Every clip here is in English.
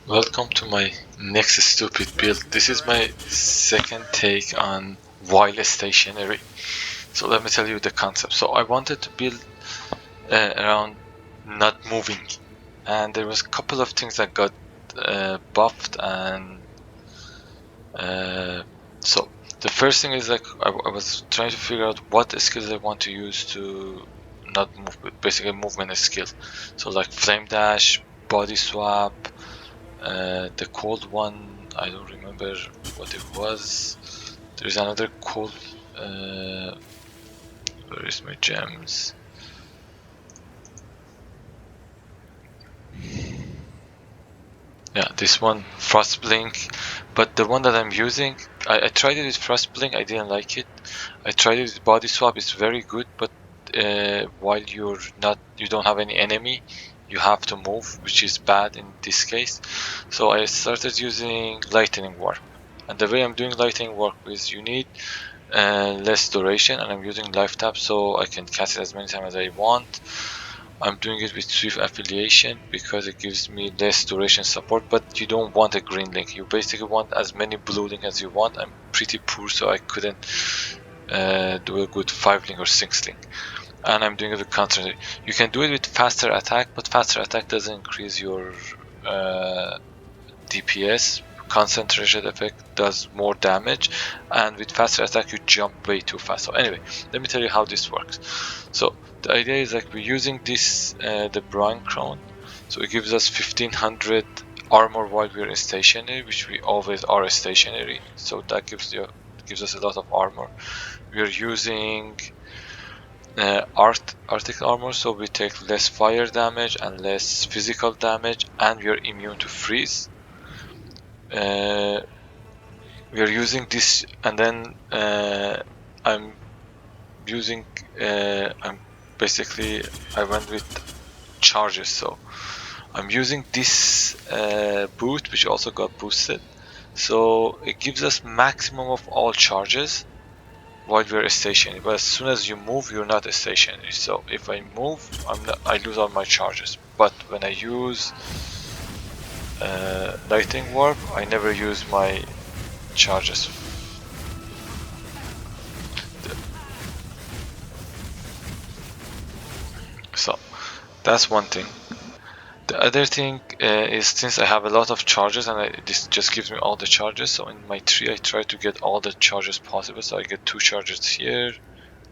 Welcome to my next stupid build. This is my second take on while stationary. So let me tell you the concept. So I wanted to build around not moving, and there was a couple of things that got buffed, and so the first thing is like I was trying to figure out what skills I want to use to not move, basically movement skill. So like flame dash, body swap. The cold one, I don't remember what it was. There's another cold. Where is my gems? Yeah, this one, Frost Blink. But the one that I'm using, I tried it with Frost Blink. I didn't like it. I tried it with Body Swap. It's very good, but while you don't have any enemy, you have to move, which is bad in this case. So I started using Lightning Warp. And the way I'm doing Lightning Warp is you need less duration, and I'm using Life Tap so I can cast it as many times as I want. I'm doing it with Swift affiliation because it gives me less duration support, but you don't want a green link. You basically want as many blue link as you want. I'm pretty poor, so I couldn't do a good 5 link or 6 link. And I'm doing it with counter. You can do it with faster attack, but faster attack doesn't increase your DPS. Concentration effect does more damage, and with faster attack you jump way too fast. So anyway, let me tell you how this works. So the idea is like we're using this the Brine Crown, so it gives us 1500 armor while we're stationary, which we always are stationary. So that gives us a lot of armor. We're using Arctic armor, so we take less fire damage and less physical damage, and we are immune to freeze. Uh, we are using this, and then I'm using I'm basically I went with charges, so I'm using this boot, which also got boosted, so it gives us maximum of all charges while we're stationary, but as soon as you move you're not stationary. So if I move, I lose all my charges, but when I use lightning warp I never use my charges. So that's one thing. The other thing is, since I have a lot of charges and this just gives me all the charges, so in my tree I try to get all the charges possible. So I get 2 charges here,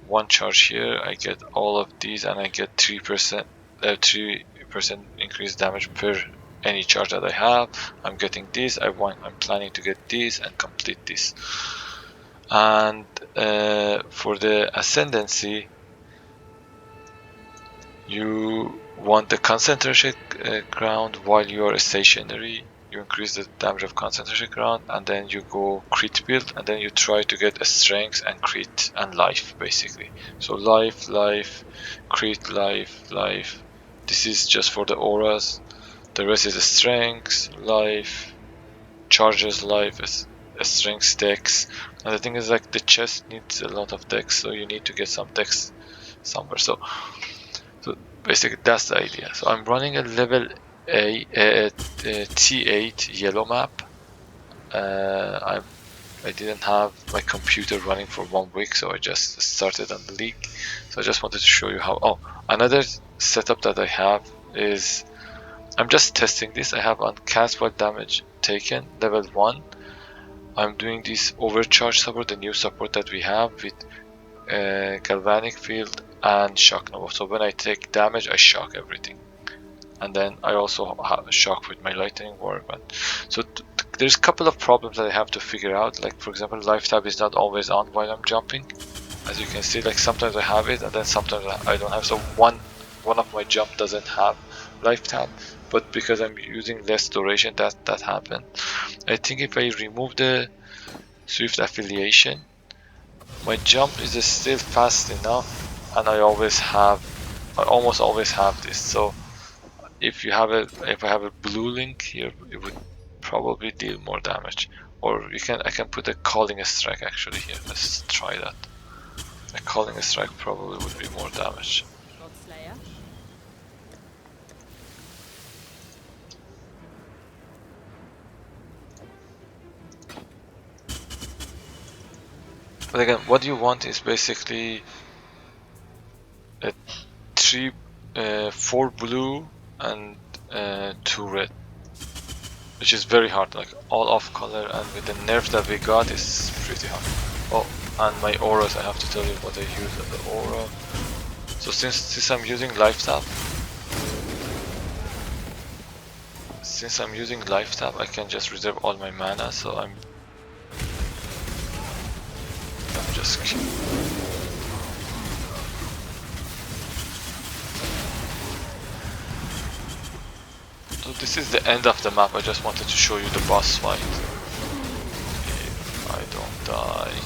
1 charge here, I get all of these, and I get 3% 3% increased damage per any charge that I have. I'm getting this, I'm planning to get this and complete this. And for the Ascendancy, you want the concentration ground while you are stationary. You increase the damage of concentration ground, and then you go crit build, and then you try to get a strength and crit and life basically. So life, crit, life. This is just for the auras. The rest is strength, life, charges, life, strength, dex. And the thing is, like, the chest needs a lot of dex, so you need to get some dex somewhere. So basically that's the idea. So I'm running a level T8 yellow map. I didn't have my computer running for 1 week, so I just started on the league. So I just wanted to show you how. Oh, another setup that I have is I'm just testing this. I have on cast while damage taken level 1. I'm doing this overcharge support, the new support that we have with galvanic field and shock nova. So when I take damage I shock everything, and then I also have shock with my lightning warp. So there's a couple of problems that I have to figure out, like for example life tab is not always on while I'm jumping, as you can see. Like sometimes I have it and then sometimes I don't have. So one of my jump doesn't have life tab, but because I'm using less duration that happened. I think if I remove the swift affiliation, my jump is still fast enough, and I almost always have this. So if I have a blue link here, it would probably deal more damage. Or I can put a calling strike actually here. Let's try that. A calling strike probably would be more damage. But again, what you want is basically a 4 blue and 2 red, which is very hard, like all off color, and with the nerf that we got, it's pretty hard. Oh, and my auras, I have to tell you what I use as the aura. So since I'm using life tap, I can just reserve all my mana, so I'm just so this is the end of the map. I just wanted to show you the boss fight. If I don't die.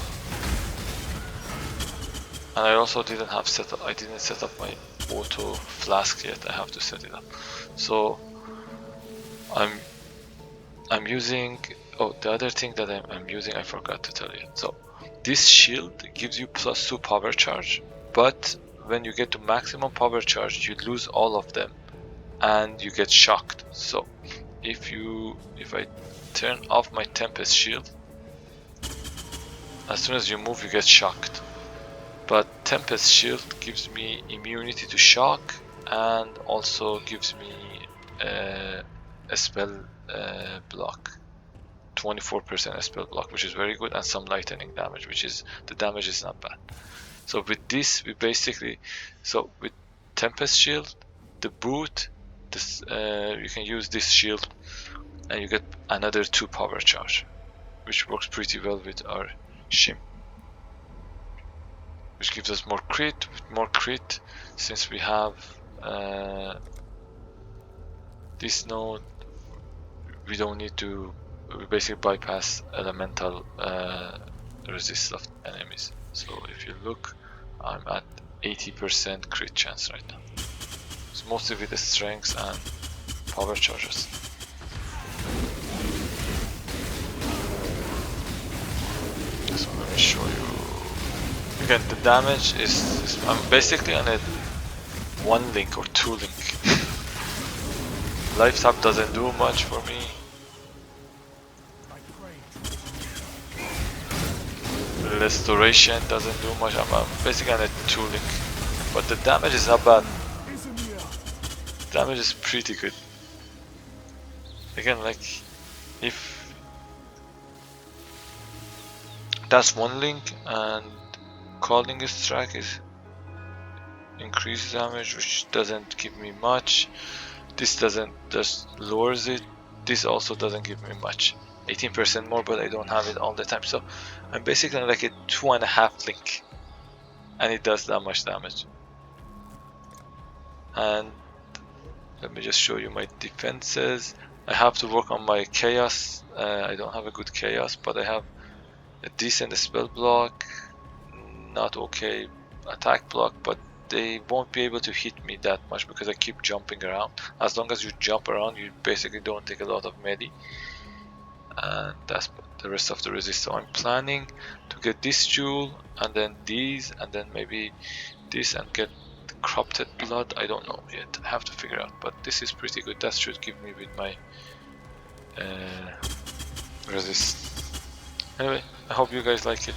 And I also didn't set up my auto flask yet. I have to set it up. So I'm using, oh, the other thing that I'm using, I forgot to tell you. So this shield gives you +2 power charge, but when you get to maximum power charge, you lose all of them and you get shocked. So if I turn off my Tempest shield, as soon as you move, you get shocked. But Tempest shield gives me immunity to shock and also gives me a spell block, 24% spell block, which is very good, and some lightning damage, which is, the damage is not bad. So with this, we basically, so with Tempest shield, the boot, this you can use this shield and you get another 2 power charge, which works pretty well with our shim, which gives us more crit. With more crit, since we have this node, we don't need to, we basically bypass elemental resist of enemies. So if you look, I'm at 80% crit chance right now. It's mostly with the strengths and power charges. So let me show you. Again, the damage is I'm basically on a 1 link or 2 link. Life tap doesn't do much for me. Restoration doesn't do much. I'm basically on a 2 link, but the damage is not bad. Damage is pretty good. Again, like if that's 1 link, and calling strike is increased damage, which doesn't give me much. This doesn't, just lowers it. This also doesn't give me much. 18% more, but I don't have it all the time. So I'm basically like a 2.5 link, and it does that much damage. And let me just show you my defenses. I have to work on my chaos. I don't have a good chaos, but I have a decent spell block, not okay attack block, but they won't be able to hit me that much because I keep jumping around. As long as you jump around, you basically don't take a lot of medi, and that's the rest of the resist. So I'm planning to get this jewel, and then these, and then maybe this, and get the corrupted blood. I don't know yet, I have to figure out, but this is pretty good. That should give me with my resist. Anyway, I hope you guys like it.